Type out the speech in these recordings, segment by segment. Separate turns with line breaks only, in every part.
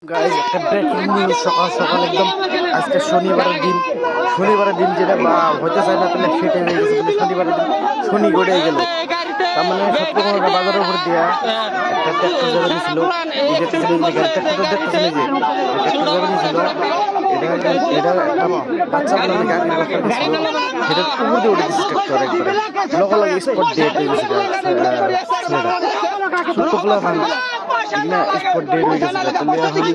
Guys একটা breaking news সকাল সকাল একদম আজকে শনিবারের দিন যেটা বা হতে চায় না তাহলে সেটাই হয়ে গেছে মানে শনিবারের দিন শনি গড়ে গেল তার মানে সত্যি বাজারের উপর দিয়া একটা ট্র্যাক্টর যাবে নিয়েছিল ট্র্যাক্টর দেখতেছিল যে ট্র্যাক্টর যাবে নিয়েছিল এটা একটা বাচ্চা বলে নাকি আগের বছর গেছিল সেটার উপর দিয়ে উঠে দিচ্ছে ট্র্যাক্টর একবারে লগে লগে স্পট ডেট হয়ে গেছে ছেলেটা ছোট্ট পোলা ভাঙ এগুলা স্পট ডেট হয়ে গেছে তাহলে এখন এই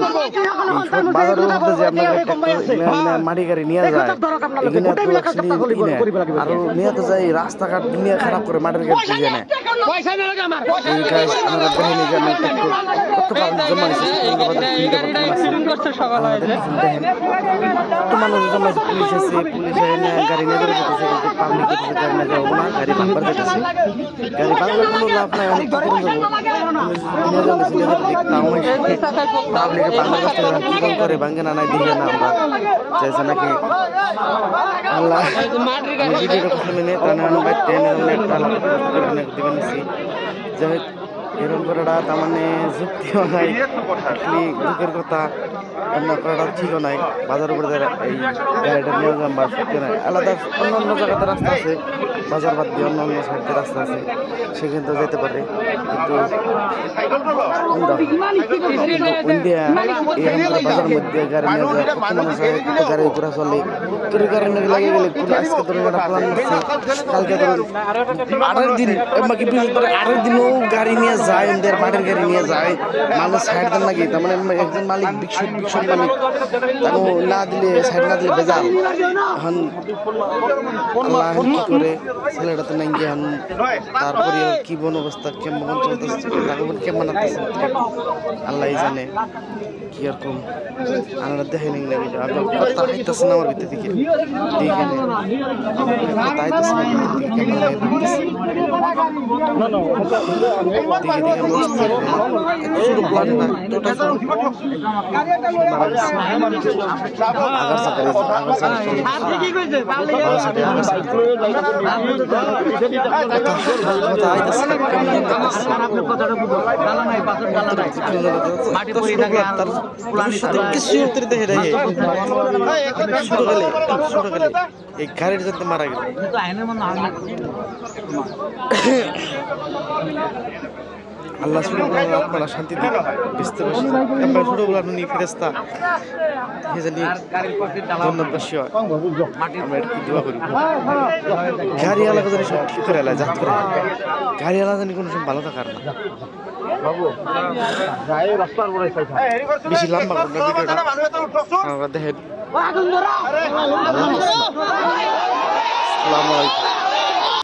সব বাজারের মধ্যে যে আপনাদের ট্র্যাক্টর মাটি গাড়ি নিয়ে যায় এগুলো তো অ্যাকচুয়ালি আরো নিয়ে তো যায় রাস্তাঘাট দুনিয়া খারাপ করে মাটির গাড়ি দিয়ে নেয় এই গাছ আমরা দেখেনি যে আমার ট্র্যাক্টর কত পাবলিক জমা হয়েছে কত মানুষ জমা হয়েছে পুলিশ আছে পুলিশ গাড়ি নিয়ে ধরে যেতেছে কিন্তু পাবলিক গাড়ি না যাবো না গাড়ি ভাঙবার যেতেছে গাড়ি ভাঙলে কোনো লাভ নাই অনেক করে যাবো পাবলিকে বাংলা কাজটা কি করে ভাঙে না নাই দিবে না আমরা চাইছে নাকি আল্লাহ ভিডিওটা প্রথমে নিয়ে তার বাইক টেনে একটা আলাদা দিবেন যাই এরকম করাটা তার মানে যুক্তিও নাই দুঃখের কথা এমন করাটা ঠিকও নাই বাজার উপরে এই গাড়িটা নিয়ে যান বা সত্যি নাই আলাদা অন্য অন্য জায়গাতে রাস্তা আছে বাজার বাদ দিয়ে অন্য অন্য সাইডে রাস্তা আছে সেখানে তো যেতে পারে কিন্তু ইন্ডিয়া এরকম বাজার মধ্যে গাড়ি নিয়ে যায় কত মানুষ গাড়ি ঘোরা চলে তোর কারণে লাগে গেলে আজকে তোর একটা প্ল্যান করছে কালকে তোর আরেক দিন বাকি আরেক দিনও গাড়ি নিয়ে যায় ওদের মাটির গাড়ি নিয়ে যায় মানুষ সাইড দেন নাকি তার মানে একজন মালিক বিক্ষোভ মালিক তাকে না দিলে সাইড না দিলে বেজাল এখন আল্লাহ কি করে ছেলেটা তো নাই এখন তারপরে কি বন অবস্থা কেমন চলতেছে তাকে কেমন আসতেছে আল্লাহ জানে কি রকম আমরা দেখে নিন লাগে কথা আইতেছে না আমার ভিতর থেকে দেখে নেই কথা আইতেছে না কেমন লাগতেছে শুরু প্ল্যান না টোটা এই গাড়ির জন্য মারা গেল আল্লাহ আপনারা শান্তি দিন বুঝতে পারছি আমরা ছোটবেলা নিয়ে ফেরেস্তা ধন্যবাদী হয় আমরা একটু দোয়া করি গাড়িওয়ালা জানি সব ঠিক করে এলায় জাত করে গাড়িওয়ালা জানি কোনো সময় ভালো থাকার না বেশি লম্বা করবো ভিডিওটা আমরা দেখেন আসসালামু আলাইকুম।